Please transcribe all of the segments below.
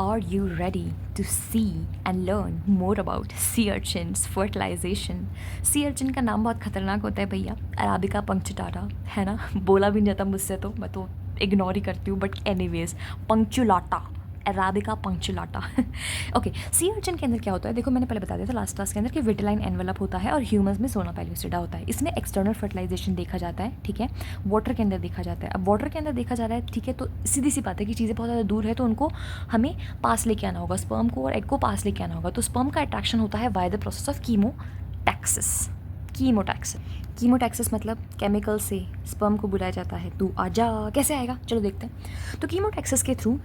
Are you ready to see and learn more about sea urchins fertilization? Sea urchin का नाम बहुत खतरनाक होता है भैया, अराबिका पंक्चुलाटा, है ना? बोला भी नहीं जाता मुझसे, तो मैं तो इग्नोर ही करती हूँ, but anyways punctulata, Arbacia punctulata. Okay, sea urchin के अंदर क्या होता है, देखो मैंने पहले बता दिया था लास्ट क्लास के अंदर कि विटिलाइन एनवेलप होता है और ह्यूमस में सोना पेल्यूसिडा होता है। इसमें एक्सटर्नल फर्टिलाइजेशन देखा जाता है, ठीक है, वाटर के अंदर देखा जाता है। अब वाटर के अंदर देखा जा रहा है, ठीक है, तो सीधी सी बात है कि चीज़ें बहुत ज़्यादा दूर है, तो उनको हमें पास लेके आना होगा, स्पर्म को और एग को पास लेके आना होगा। तो स्पर्म का अट्रैक्शन होता है by the process of chemotaxis. Chemotaxis मतलब केमिकल से स्पर्म को बुलाया जाता है, तू आजा। कैसे आएगा, चलो देखते हैं। तो कीमोटैक्सिस के थ्रू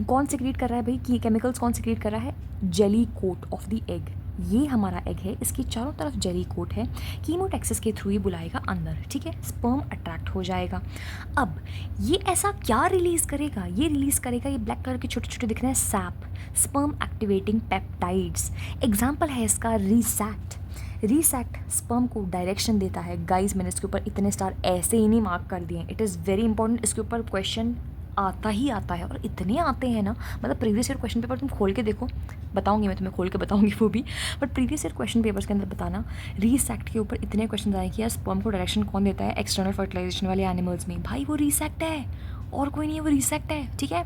कौन सिक्रीट कर रहा है भाई, की केमिकल्स कौन सिक्रीट कर रहा है? Jelly coat of the egg. ये हमारा एग है, इसकी चारों तरफ जेली कोट है, कीमोटैक्सिस के थ्रू ही बुलाएगा अंदर, ठीक है, स्पर्म अट्रैक्ट हो जाएगा। अब ये ऐसा क्या रिलीज़ करेगा, ये रिलीज़ करेगा, ये ब्लैक कलर के छोटे छोटे दिख रहे हैं, SAP, sperm activating peptides. Example है इसका रीसैक्ट। रीसैक्ट स्पर्म को डायरेक्शन देता है। गाइस, मैंने इसके ऊपर इतने स्टार ऐसे ही नहीं मार्क कर दिए, इट इज़ वेरी इंपॉर्टेंट। इसके ऊपर क्वेश्चन आता ही आता है, और इतने आते हैं ना, मतलब प्रीवियस ईयर क्वेश्चन पेपर तुम खोल के देखो, बताऊंगी मैं तुम्हें, खोल के बताऊंगी वो भी, but previous year question papers के अंदर बताना, रीसैक्ट के ऊपर इतने क्वेश्चन आए कि यार स्पर्म को डायरेक्शन कौन देता है एक्सटर्नल फर्टिलाइजेशन वाले एनिमल्स में? भाई वो रीसैक्ट है, और कोई नहीं है, वो रीसैक्ट है, ठीक है।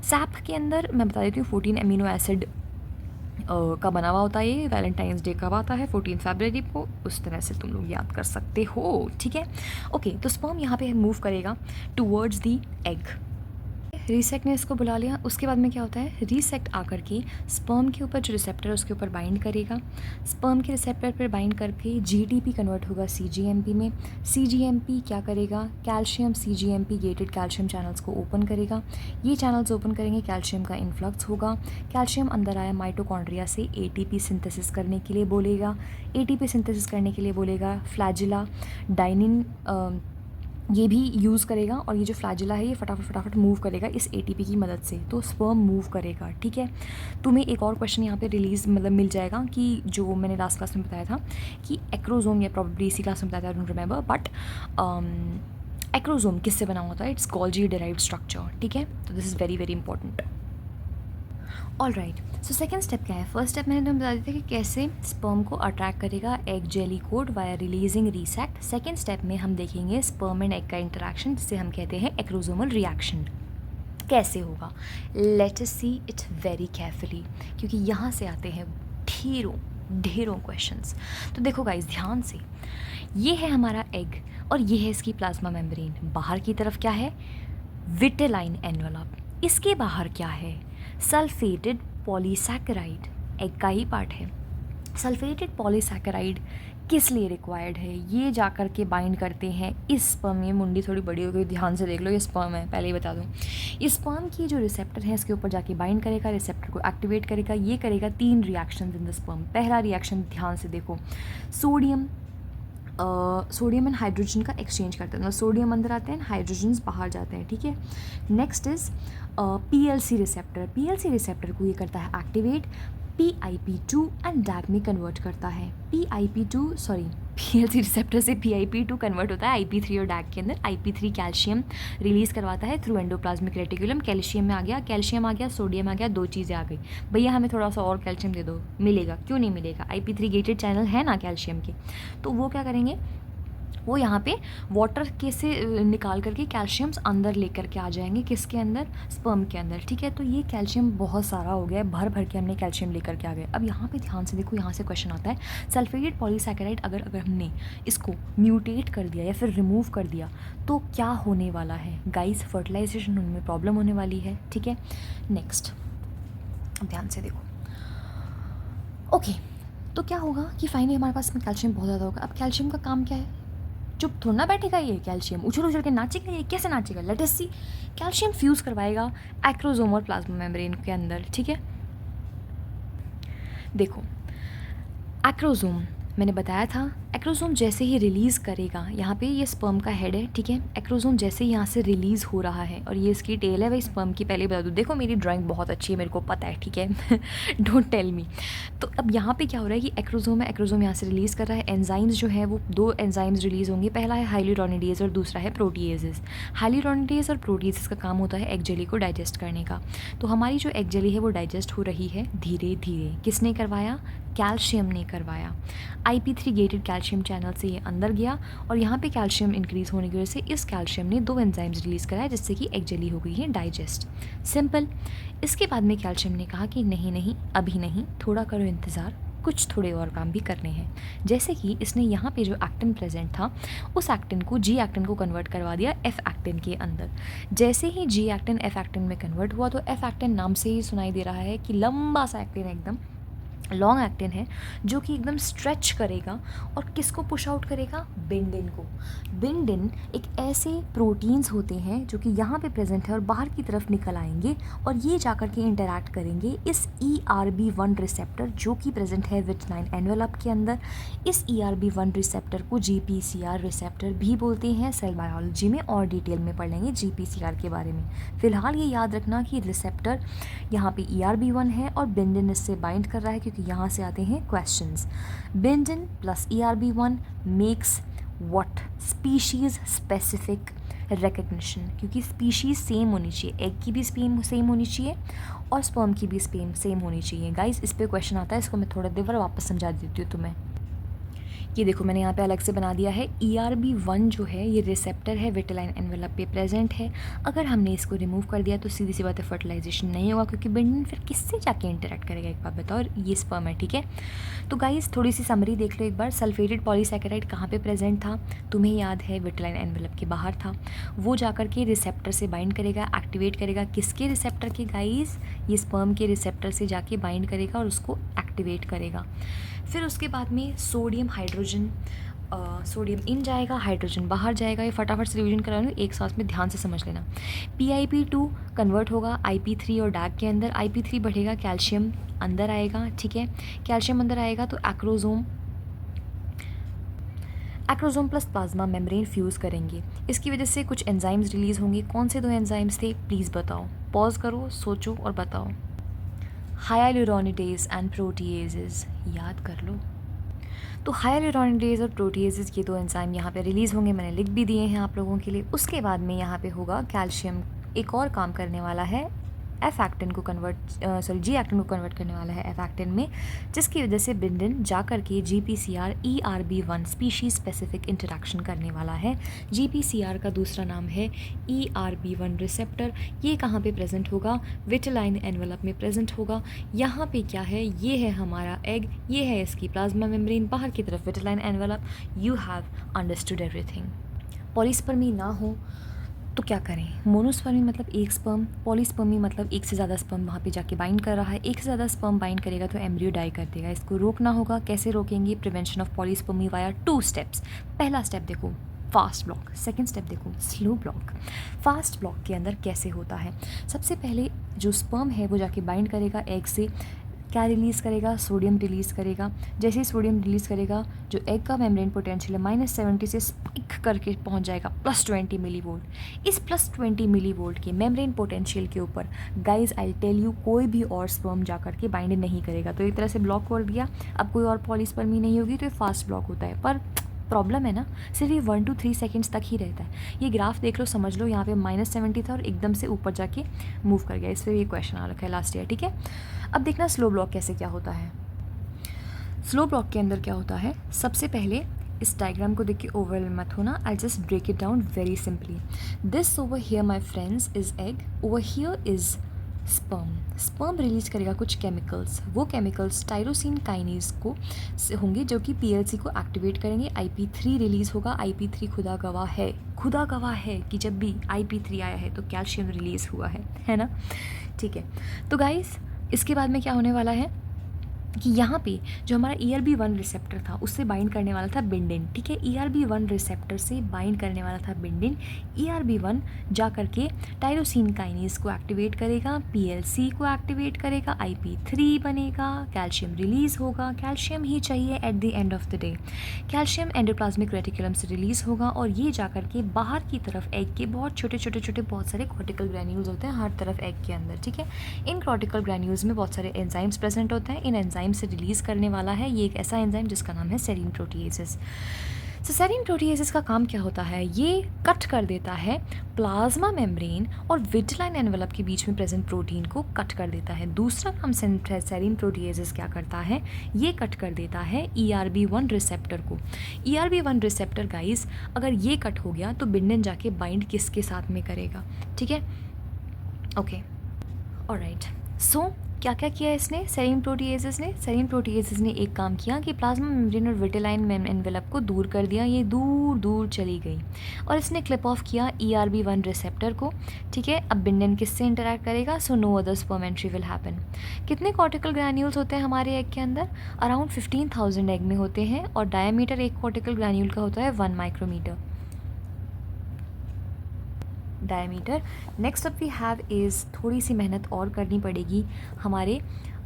सैप के अंदर मैं बता देती हूँ 14 अमीनो एसिड का बना हुआ होता है। ये वैलेंटाइंस डे कब आता है? 14 फरवरी को, उस तरह से तुम लोग याद कर सकते हो, ठीक है। ओके, तो स्पर्म यहाँ पे मूव करेगा टूवर्ड्स दी एग। रीसेक्ट ने इसको बुला लिया, उसके बाद में क्या होता है, रीसेक्ट आकर के स्पर्म के ऊपर जो रिसेप्टर है उसके ऊपर बाइंड करेगा। स्पर्म के रिसेप्टर पर बाइंड करके जीटीपी कन्वर्ट होगा सीजीएमपी में। सीजीएमपी क्या करेगा, calcium cGMP gated calcium channels को ओपन करेगा। ये चैनल्स ओपन करेंगे, कैल्शियम का इन्फ्लक्स होगा। कैल्शियम अंदर आया माइटोकॉन्ड्रिया से एटीपी सिंथेसिस करने के लिए बोलेगा। एटीपी सिंथेसिस करने के लिए बोलेगा फ्लैजिला डाइनिन ये भी यूज़ करेगा, और ये जो फ्लैजिला है ये फटाफट मूव करेगा इस एटीपी की मदद से, तो स्पर्म मूव करेगा, ठीक है। तुम्हें एक और क्वेश्चन यहाँ पे रिलीज मतलब मिल जाएगा कि जो मैंने लास्ट क्लास में बताया था कि एक्रोजोम, या प्रॉब्लली इसी क्लास में बताया था, I don't remember, but acrosome किससे बना होता है? इट्स गोल्जी डिराइव्ड स्ट्रक्चर, ठीक है। तो this is very very important. All right, so second step क्या है? फर्स्ट स्टेप मैंने तुम्हें बता दिया था कि कैसे स्पर्म को अट्रैक्ट करेगा egg jelly coat via releasing resact. Second step में हम देखेंगे स्पर्म एंड एग का इंटरेक्शन, जिसे हम कहते हैं एक्रोजोमल रिएक्शन। कैसे होगा? Let us see it very carefully, क्योंकि यहाँ से आते हैं ढेरों क्वेश्चंस। तो देखो गाइस ध्यान से, ये है हमारा एग और ये है इसकी प्लाज्मा मेम्ब्रेन। बाहर की तरफ क्या है? Vitelline envelope. इसके बाहर क्या है? सल्फेटेड पॉलीसैकेराइड, एग का ही पार्ट है। सल्फेटेड पॉलीसैकेराइड किस लिए रिक्वायर्ड है? ये जाकर के बाइंड करते हैं इस स्पर्म में। मुंडी थोड़ी बड़ी हो गई, ध्यान से देख लो, ये स्पर्म है, पहले ही बता दूँ। इस स्पर्म की जो रिसेप्टर है इसके ऊपर जाके बाइंड करेगा, रिसेप्टर को एक्टिवेट करेगा। ये करेगा 3 रिएक्शन इन द स्पर्म। पहला रिएक्शन ध्यान से देखो, सोडियम एंड हाइड्रोजन का एक्सचेंज करते हैं, मतलब सोडियम अंदर आते हैं, हाइड्रोजन्स बाहर जाते हैं, ठीक है। Next is PLC receptor. PLC receptor को ये करता है एक्टिवेट, PIP2 एंड डैग में कन्वर्ट करता है। पीएलसी रिसेप्टर से PIP2 कन्वर्ट होता है IP3 और डैग के अंदर। IP3 कैल्शियम रिलीज़ करवाता है थ्रू एंडोप्लाज्मिक रेटिकुलम। कैल्शियम में आ गया, कैल्शियम आ गया, सोडियम आ गया, 2 चीज़ें आ गई। भैया हमें थोड़ा सा और कैल्शियम दे दो, मिलेगा, क्यों नहीं मिलेगा? IP3 गेटेड चैनल है ना कैल्शियम के, तो वो क्या करेंगे, वो यहाँ पे वाटर के से निकाल करके कैल्शियम्स अंदर लेकर के आ जाएंगे, किसके अंदर? स्पर्म के अंदर, ठीक है। तो ये कैल्शियम बहुत सारा हो गया है, भर भर के हमने कैल्शियम लेकर के आ गए। अब यहाँ पे ध्यान से देखो, यहाँ से क्वेश्चन आता है, सल्फेटेड पॉलीसैकेराइड अगर हमने इसको म्यूटेट कर दिया या फिर रिमूव कर दिया तो क्या होने वाला है? गाइस फर्टिलाइजेशन उनमें प्रॉब्लम होने वाली है, ठीक है। नेक्स्ट ध्यान से देखो, ओके, तो क्या होगा कि फाइनली हमारे पास में कैल्शियम बहुत ज़्यादा होगा। अब कैल्शियम का काम क्या है? चुप थोड़ा ना बैठेगा ये, कैल्शियम उछल के नाचेगा। ये कैसे नाचेगा? लेट अस सी। कैल्शियम फ्यूज़ करवाएगा एक्रोजोम और प्लाज्मा मेम्ब्रेन के अंदर, ठीक है। देखो एक्रोजोम मैंने बताया था, एक्रोसोम जैसे ही रिलीज़ करेगा, यहाँ पे ये स्पर्म का हेड है, ठीक है। एक्रोसोम जैसे ही यहाँ से रिलीज़ हो रहा है और ये इसकी टेल है भाई स्पर्म की, पहले बता दूँ, देखो मेरी ड्राइंग बहुत अच्छी है, मेरे को पता है, ठीक है। Don't tell me. तो अब यहाँ पे क्या हो रहा है कि एक्रोसोम है, एक्रोसोम यहाँ से रिलीज़ कर रहा है। एंजाइम्स जो है वो 2 एंजाइम्स रिलीज़ होंगे, पहला है हाइल्यूरोनिडेज और दूसरा है प्रोटीएजेस। हाइल्यूरोनिडेज और प्रोटीएजेस का काम होता है एग जेली को डाइजेस्ट करने का। तो हमारी जो एग जेली है वो डाइजेस्ट हो रही है धीरे धीरे। किसने करवाया? कैल्शियम ने करवाया। IP3 गेटेड कैल्शियम चैनल से ये अंदर गया और यहाँ पे कैल्शियम इंक्रीज़ होने की वजह से इस कैल्शियम ने 2 एंजाइम्स रिलीज़ कराया जिससे कि एग जेली हो गई है डाइजेस्ट। सिंपल। इसके बाद में कैल्शियम ने कहा कि नहीं नहीं, अभी नहीं, थोड़ा करो इंतज़ार, कुछ थोड़े और काम भी करने हैं। जैसे कि इसने यहाँ पे जो एक्टिन प्रेजेंट था उस एक्टिन को जी एक्टिन को कन्वर्ट करवा दिया एफ एक्टिन के अंदर। जैसे ही जी एक्टिन एफ एक्टिन में कन्वर्ट हुआ तो एफ एक्टिन नाम से ही सुनाई दे रहा है कि लंबा सा एक्टिन, एकदम लॉन्ग एक्टिन है, जो कि एकदम स्ट्रेच करेगा और किसको पुश आउट करेगा? बिंडिन को। बिंडिन एक ऐसे प्रोटीन्स होते हैं जो कि यहाँ पे प्रेजेंट है और बाहर की तरफ निकल आएंगे और ये जाकर के इंटरैक्ट करेंगे इस ERB1 रिसेप्टर जो कि प्रेजेंट है विटाइन एनवेलप के अंदर। इस ERB1 रिसेप्टर को GPCR रिसेप्टर भी बोलते हैं। सेल बायोलॉजी में और डिटेल में पढ़ लेंगे GPCR के बारे में। फिलहाल ये याद रखना कि रिसेप्टर यहाँ पे ERB1 है और बिंडिन इससे बाइंड कर रहा है, क्योंकि यहाँ से आते हैं questions. Bindin plus ERB1 makes what? Species specific recognition, क्योंकि स्पीशीज़ सेम होनी चाहिए, एग की भी सेम होनी चाहिए और स्पर्म की भी सेम होनी चाहिए। गाइस इस पे क्वेश्चन आता है, इसको मैं थोड़ा देर वापस समझा देती हूँ तुम्हें। ये देखो मैंने यहाँ पे अलग से बना दिया है। ERB1 जो है ये रिसेप्टर है, विटाइन एनवेलप पे प्रेजेंट है। अगर हमने इसको रिमूव कर दिया तो सीधी सी बात है फर्टिलाइजेशन नहीं होगा, क्योंकि बिंडिन फिर किससे जाके इंटरेक्ट करेगा, एक बात बताओ। और ये स्पर्म है, ठीक है। तो गाइस थोड़ी सी समरी देख लो एक बार। सल्फेटेड पॉलीसैकेराइड कहाँ पे प्रेजेंट था? तुम्हें याद है विटाइन एनवेलप के बाहर था। वो जाकर के रिसेप्टर से बाइंड करेगा, एक्टिवेट करेगा। किसके रिसेप्टर के गाइस? ये स्पर्म के रिसेप्टर से जाके बाइंड करेगा और उसको एक्टिवेट करेगा। फिर उसके बाद में सोडियम इन जाएगा, हाइड्रोजन बाहर जाएगा। ये फटाफट से रिवीजन करा लूँ, एक साथ में ध्यान से समझ लेना। PIP2 कन्वर्ट होगा IP3 और डैग के अंदर। IP3 बढ़ेगा, कैल्शियम अंदर आएगा, ठीक है। कैल्शियम अंदर आएगा तो acrosome plus plasma membrane fuse करेंगे। इसकी वजह से कुछ एंजाइम्स रिलीज़ होंगे। कौन से 2 एंजाइम्स थे? प्लीज़ बताओ, पॉज करो, सोचो और बताओ। हाइल्यूरोनिडेज एंड प्रोटीएजेस, याद कर लो। तो हाइल्यूरोनिडेज और प्रोटीएजेस ये 2 एंजाइम यहाँ पे रिलीज़ होंगे, मैंने लिख भी दिए हैं आप लोगों के लिए। उसके बाद में यहाँ पे होगा कैल्शियम एक और काम करने वाला है, जी एक्टिन को कन्वर्ट करने वाला है एफ एक्टिन में, जिसकी वजह से बिंडिन जा कर के GPCR ERB1 species specific interaction करने वाला है। GPCR का दूसरा नाम है ERB1 रिसेप्टर। ये कहाँ पे प्रेजेंट होगा? विटाइन एनवेलप में प्रेजेंट होगा। यहाँ पे क्या है? ये है हमारा एग, ये है इसकी प्लाज्मा मेम्ब्रेन, बाहर की तरफ vitelline envelope. You have understood everything. Polyspermy ना हो तो क्या करें? मोनोस्पर्मी मतलब एक स्पर्म, पॉलीस्पर्मी मतलब एक से ज़्यादा स्पर्म वहाँ पे जाके बाइंड कर रहा है। एक से ज़्यादा स्पर्म बाइंड करेगा तो एम्ब्रियो डाई कर देगा। इसको रोकना होगा। कैसे रोकेंगे? Prevention of polyspermy via 2 steps. पहला स्टेप देखो फास्ट ब्लॉक, सेकंड स्टेप देखो स्लो ब्लॉक। फास्ट ब्लॉक के अंदर कैसे होता है? सबसे पहले जो स्पर्म है वो जाके बाइंड करेगा एग से, क्या रिलीज़ करेगा? सोडियम रिलीज़ करेगा। जैसे ही सोडियम रिलीज़ करेगा, जो एग का मेम्ब्रेन पोटेंशियल है -70 से स्पाइक करके पहुंच जाएगा +20 मिलीवोल्ट। इस +20 मिलीवोल्ट के मेम्ब्रेन पोटेंशियल के ऊपर गाइज आई टेल यू कोई भी और स्पर्म जा करके बाइंड नहीं करेगा। तो एक तरह से ब्लॉक कर दिया। अब कोई और पॉलीस्पर्मी नहीं होगी तो ये फास्ट ब्लॉक होता है। पर प्रॉब्लम है ना, सिर्फ ये 1 to 3 सेकेंड्स तक ही रहता है। ये ग्राफ देख लो, समझ लो, यहाँ पे -70 था और एकदम से ऊपर जाके मूव कर गया। इस पर ये क्वेश्चन आ रखा है लास्ट ईयर, ठीक है। अब देखना स्लो ब्लॉक कैसे क्या होता है। स्लो ब्लॉक के अंदर क्या होता है? सबसे पहले इस डायग्राम को देख के ओवरवेल मत होना। I just break it down very simply. This over here my friends is egg, over here is sperm release करेगा कुछ केमिकल्स। वो केमिकल्स टायरोसिन काइनेज को होंगे जो कि PLC को एक्टिवेट करेंगे। IP3 रिलीज होगा। IP3 खुदा गवाह है कि जब भी IP3 आया है तो कैल्शियम रिलीज हुआ है ना, ठीक है। तो गाइस इसके बाद में क्या होने वाला है? कि यहाँ पे जो हमारा ERB1 रिसेप्टर था उससे बाइंड करने वाला था बिंडिन, ठीक है। ERB1 रिसेप्टर से बाइंड करने वाला था बिंडिन। ERB1 जा करके टायरोसिन काइनेज को एक्टिवेट करेगा, PLC को एक्टिवेट करेगा, IP3 बनेगा, कैल्शियम रिलीज़ होगा। कैल्शियम ही चाहिए at the end of the day. Calcium endoplasmic reticulum से रिलीज़ होगा और ये जा करके बाहर की तरफ एग के बहुत छोटे छोटे छोटे बहुत सारे कॉर्टिकल ग्रैन्यूल्स होते हैं हर तरफ एग के अंदर, ठीक है। इन कॉर्टिकल ग्रैन्यूल्स में बहुत सारे एंजाइम्स प्रेजेंट होते हैं। इन एंजाइम से रिलीज़ करने वाला है ये एक ऐसा एंजाइम जिसका नाम है सेरीन प्रोटीएसेस। सो सेरीन प्रोटीएसेस का काम क्या होता है, ये कट कर देता है प्लाज्मा मेम्ब्रेन और विटिलाइन एनवेलप के बीच में प्रेजेंट प्रोटीन को कट कर देता है। दूसरा काम सेरीन प्रोटीएसेस क्या करता है, ये कट कर देता है ERB1 रिसेप्टर को। ERB1 रिसेप्टर गाइस अगर ये कट हो गया तो बिंडिन जाके बाइंड किसके साथ में करेगा, ठीक है। Okay, alright. सो क्या क्या किया इसने, सेरीन प्रोटीएसेस ने एक काम किया कि प्लाज्मा मेम्ब्रेन और विटिलाइन एनवेलप को दूर कर दिया, ये दूर दूर चली गई और इसने क्लिप ऑफ किया ERB1 रिसेप्टर को, ठीक है। अब बिंडिन किससे इंटरैक्ट करेगा, so no other sperm entry will happen. कितने कॉर्टिकल ग्रैन्यूल्स होते हैं हमारे एग के अंदर, अराउंड 15,000 एग में होते हैं और डायमीटर एक कॉर्टिकल ग्रैन्यूल का होता है 1 micrometer diameter. Next up we have is थोड़ी सी मेहनत और करनी पड़ेगी हमारे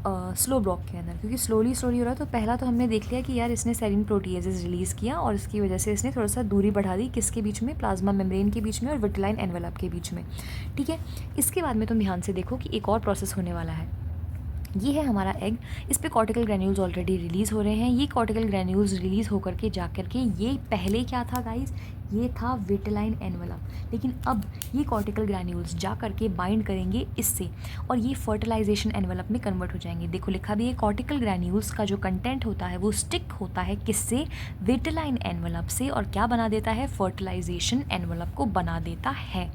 स्लो ब्लॉक के अंदर, क्योंकि स्लोली हो रहा है। तो पहला तो हमने देख लिया कि यार इसने सेरीन प्रोटीएसेस रिलीज़ किया और इसकी वजह से इसने थोड़ा सा दूरी बढ़ा दी किसके बीच में, प्लाज्मा मेम्ब्रेन के बीच में और विटिलाइन एनवेलप के बीच में, ठीक है। इसके बाद में तुम ध्यान से देखो कि एक और प्रोसेस होने वाला है। ये है हमारा एग, इस पे कॉर्टिकल ग्रैन्यूल्स ऑलरेडी रिलीज़ हो रहे हैं। ये कॉर्टिकल ग्रैन्यूल्स रिलीज़ होकर के जा कर के ये पहले क्या था गाइस, ये था विटिलाइन एनवेलप, लेकिन अब ये कॉर्टिकल ग्रैन्यूल्स जा करके बाइंड करेंगे इससे और ये फर्टिलाइजेशन एनवेलप में कन्वर्ट हो जाएंगे। देखो लिखा भी है, कॉर्टिकल ग्रैन्यूल्स का जो कंटेंट होता है वो स्टिक होता है किससे, विटिलाइन एनवेलप से, और क्या बना देता है, फर्टिलाइजेशन एनवेलप को बना देता है।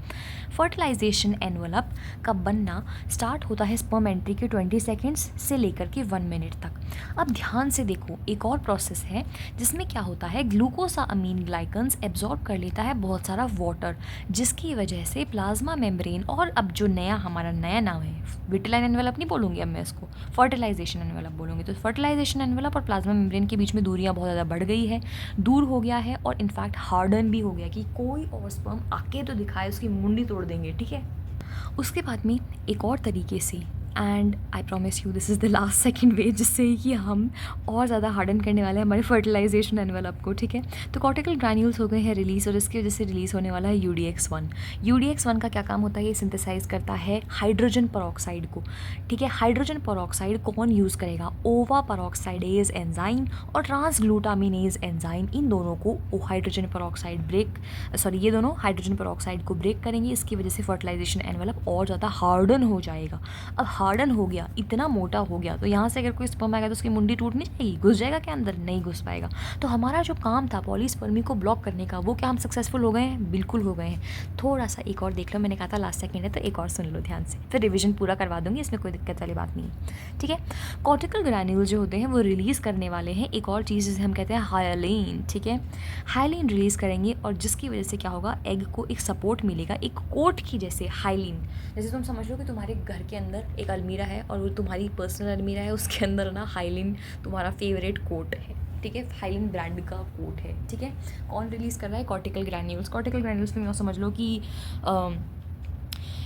फर्टिलाइजेशन एनवेलप का बनना स्टार्ट होता है स्पर्म एंट्री के 20 सेकेंड्स से लेकर के 1 मिनट तक। अब ध्यान से देखो, एक और प्रोसेस है जिसमें क्या होता है, ग्लूकोसामाइन ग्लाइकन्स एब्जॉर्ब कर लेता है बहुत सारा वाटर, जिसकी वजह से प्लाज्मा मेम्ब्रेन और अब जो हमारा नया नाम है, विटिलाइन एनवेलप नहीं बोलूँगी अब मैं इसको, फर्टिलाइजेशन एनवेलप बोलूँगी। तो फर्टिलाइजेशन एनवेलप और प्लाज्मा मेम्ब्रेन के बीच में दूरियाँ बहुत ज़्यादा बढ़ गई है, दूर हो गया है और इनफैक्ट हार्डन भी हो गया कि कोई और स्पर्म आके तो दिखाए, उसकी मुंडी तोड़ देंगे, ठीक है। उसके बाद में एक और तरीके से, and I promise you this is the last second way, जिससे कि हम और ज़्यादा हार्डन करने वाले हैं हमारे फर्टिलाइजेशन एनवेलप को, ठीक है। तो कॉर्टिकल ग्रैन्यूल्स हो गए हैं रिलीज़ और इसकी वजह से रिलीज़ होने वाला है UDX1। UDX1 का क्या काम होता है, ये सिंथेसाइज करता है हाइड्रोजन पेरोक्साइड को, ठीक है। हाइड्रोजन पेरोक्साइड कौन यूज़ करेगा, ओवा पेरोक्साइडेज एंजाइम और ट्रांसग्लूटामिनेज एंजाइम, इन दोनों को हाइड्रोजन पेरोक्साइड ये दोनों हाइड्रोजन पेरोक्साइड को ब्रेक करेंगे। इसकी वजह से फर्टिलाइजेशन एनवेलप और ज़्यादा हार्डन हो जाएगा। अब हार्डन हो गया, इतना मोटा हो गया, तो यहाँ से अगर कोई स्पर्म आएगा तो उसकी मुंडी टूट नहीं जाएगी, घुस जाएगा क्या अंदर, नहीं घुस पाएगा। तो हमारा जो काम था पॉलीस्पर्मी को ब्लॉक करने का, वो क्या हम सक्सेसफुल हो गए हैं, बिल्कुल हो गए हैं। थोड़ा सा एक और देख लो, मैंने कहा था लास्ट सेकेंड है तो एक और सुन लो ध्यान से, फिर रिविजन पूरा करवा दूंगी, इसमें कोई दिक्कत वाली बात नहीं है, ठीक है। कॉर्टिकल ग्रैन्यूल जो होते हैं वो रिलीज़ करने वाले हैं एक और चीज़ जिसे हम कहते हैं हाइलिन, ठीक है। हाइलिन रिलीज़ करेंगे और जिसकी वजह से क्या होगा, एग को एक सपोर्ट मिलेगा, एक कोट की जैसे। हाइलिन जैसे तुम समझ लो कि तुम्हारे घर के अंदर एक अलमीरा है और वो तुम्हारी पर्सनल अलमीरा है, उसके अंदर ना हाइलिन तुम्हारा फेवरेट कोट है, ठीक है। हाइलिन ब्रांड का कोट है, ठीक है। कौन रिलीज़ कर रहा है, कॉर्टिकल ग्रैन्यूल्स। कॉर्टिकल ग्रैन्यूल्स में समझ लो कि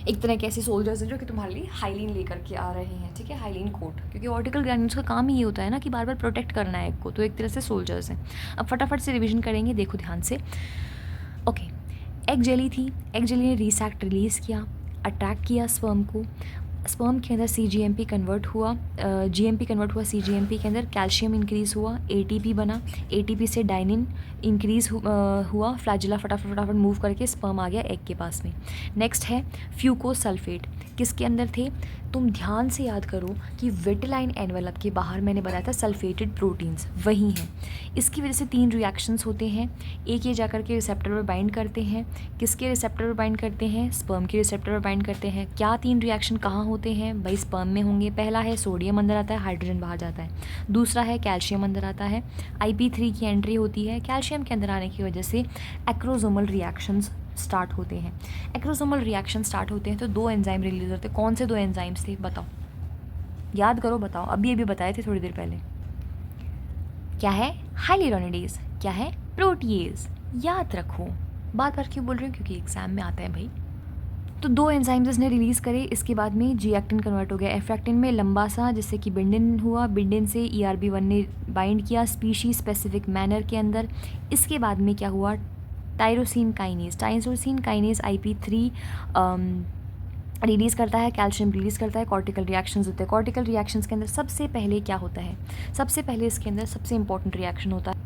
एक तरह के ऐसे सोल्जर्स हैं जो कि तुम्हारे लिए हाइलिन लेकर के आ रहे हैं, ठीक है, हाइलिन कोट, क्योंकि कॉर्टिकल ग्रैन्यूल्स का काम ही ये होता है ना कि बार बार प्रोटेक्ट करना है एग को, तो एक तरह से सोल्जर्स हैं। अब फटाफट से रिविजन करेंगे, देखो ध्यान से। ओके, एग जेली थी, एग जेली ने रीसैक्ट रिलीज़ किया, अट्रैक्ट किया स्पर्म को, स्पर्म के अंदर CGMP कन्वर्ट हुआ, GMP कन्वर्ट हुआ CGMP के अंदर, कैल्शियम इंक्रीज़ हुआ, ATP बना, ATP से डाइनिन इंक्रीज़ हुआ, फ्लैजिला फटाफट मूव करके स्पर्म आ गया एग के पास में। नेक्स्ट है फ्यूकोसल्फेट, किसके अंदर थे, तुम ध्यान से याद करो कि विटिलाइन एनवेलप के बाहर मैंने बताया था सल्फेटेड प्रोटीन्स वही हैं। इसकी वजह से 3 रिएक्शंस होते हैं, एक ये जाकर के रिसेप्टर पर बाइंड करते हैं, किसके रिसेप्टर पर बाइंड करते हैं, स्पर्म के रिसेप्टर पर बाइंड करते हैं। क्या 3 रिएक्शन कहाँ होते हैं भाई, स्पर्म में होंगे। पहला है सोडियम अंदर आता है, हाइड्रोजन बाहर जाता है। दूसरा है कैल्शियम अंदर आता है, IP3 की एंट्री होती है। कैल्शियम के अंदर आने की वजह से एक्रोसोमल रिएक्शंस स्टार्ट होते हैं। एक्रोसोमल रिएक्शन स्टार्ट होते हैं तो 2 एंजाइम रिलीज होते हैं। कौन से 2 एंजाइम्स थे बताओ, याद करो, बताओ, अभी अभी बताए थे थोड़ी देर पहले। क्या है हाइलेरोनिडेज, क्या है प्रोटीएज। याद रखो, बार बार क्यों बोल रही हूँ, क्योंकि एग्जाम में आता है भाई। तो 2 एंजाइम्स इसने रिलीज़ करे, इसके बाद में जी एक्टिन कन्वर्ट हो गया एफ्रैक्टिन में लंबा सा, जिससे कि बिंडिन हुआ, बिंडिन से ERB1 ने बाइंड किया स्पीशी स्पेसिफिक मैनर के अंदर। इसके बाद में क्या हुआ, टायरोसिन काइनेज IP3 रिलीज़ करता है, कैल्शियम रिलीज़ करता है, कॉर्टिकल रिएक्शंस होते हैं। कॉर्टिकल रिएक्शंस के अंदर सबसे पहले क्या होता है, सबसे पहले इसके अंदर सबसे इंपॉर्टेंट रिएक्शन होता है,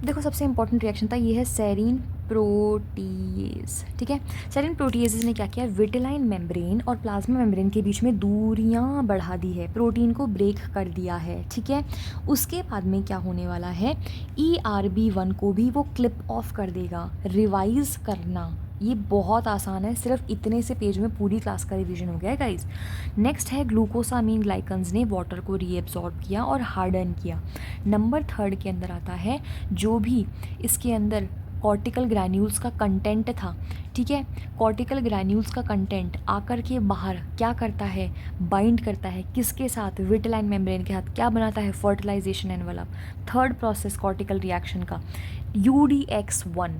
देखो सबसे इंपॉर्टेंट रिएक्शन था, ये है सेरीन प्रोटीएज। ठीक है, सेरीन प्रोटीएज ने क्या किया, विटेलाइन मेम्ब्रेन और प्लाज्मा मेम्ब्रेन के बीच में दूरियां बढ़ा दी है, प्रोटीन को ब्रेक कर दिया है। ठीक है, उसके बाद में क्या होने वाला है, ERB1 को भी वो क्लिप ऑफ कर देगा। रिवाइज करना ये बहुत आसान है, सिर्फ इतने से पेज में पूरी क्लास का रिवीजन हो गया है गाइज। नेक्स्ट है ग्लूकोसामीन ग्लाइकन्स ने वाटर को रीएब्जॉर्ब किया और हार्डन किया। नंबर 3 के अंदर आता है, जो भी इसके अंदर कॉर्टिकल ग्रैन्यूल्स का कंटेंट था, ठीक है, कॉर्टिकल ग्रैन्यूल्स का कंटेंट आकर के बाहर क्या करता है, बाइंड करता है किसके साथ, विटेलाइन मेम्ब्रेन के साथ, क्या बनाता है, fertilization envelope. Third process cortical reaction का, UDX1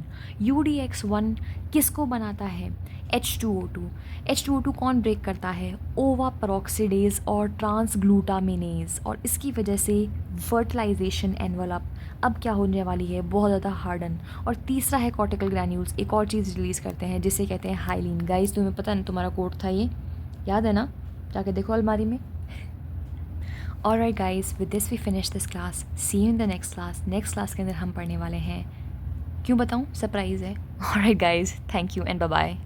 किसको बनाता है, H2O2 कौन ब्रेक करता है, ओवा पेरोक्सिडेज और ट्रांसग्लूटामिनेज, और इसकी वजह से फर्टिलाइजेशन एनवलप अब क्या होने वाली है, बहुत ज़्यादा हार्डन। और तीसरा है कॉर्टिकल ग्रैन्यूल्स एक और चीज़ रिलीज़ करते हैं जिसे कहते हैं हाइलिन। गाइस तुम्हें पता है, तुम्हारा कोड था ये, याद है ना, जाके देखो अलमारी में। Alright guys, with this we finish this class, see you in the next class. Next class के अंदर हम पढ़ने वाले हैं, क्यों बताऊँ, सरप्राइज़ है। Alright guys, thank you and bye bye.